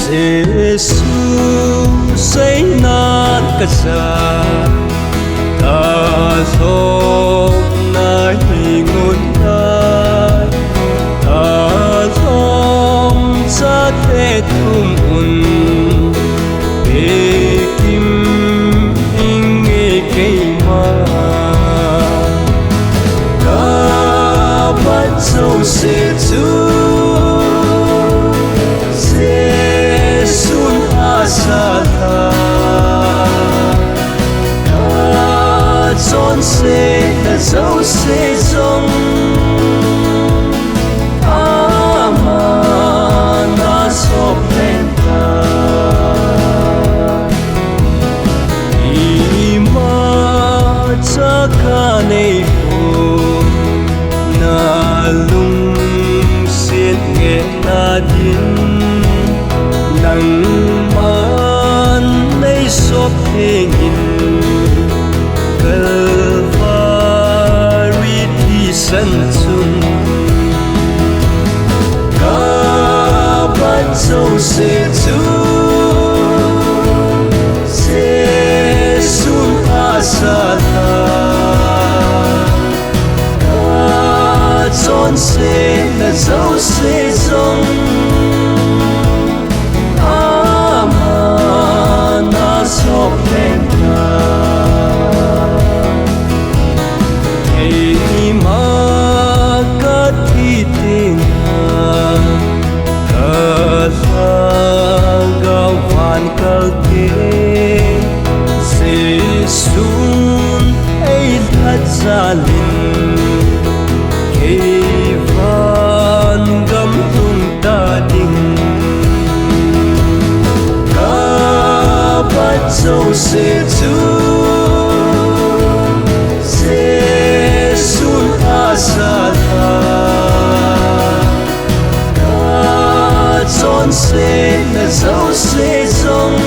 Giêsu say nan ka sa ta thong na hingun na ta thong sa te tum un e kim ing e ke ma ka bat so se tu Sata Chọn sẽ là dấu sẽ giống Na sop lên ta Ima Chaka nei po Na lung Siết nghe na din Nang sop hengin Calvary thi san chung ka bat so se tu se sun asata ka chọn se na dấu se giống sop lên ta Hei ma ka thi tin ha ka tha gao van ka ke se sun ei that za lin ke van gam tung ta ding so se tu se sun asata ka chọn se na dấu se giống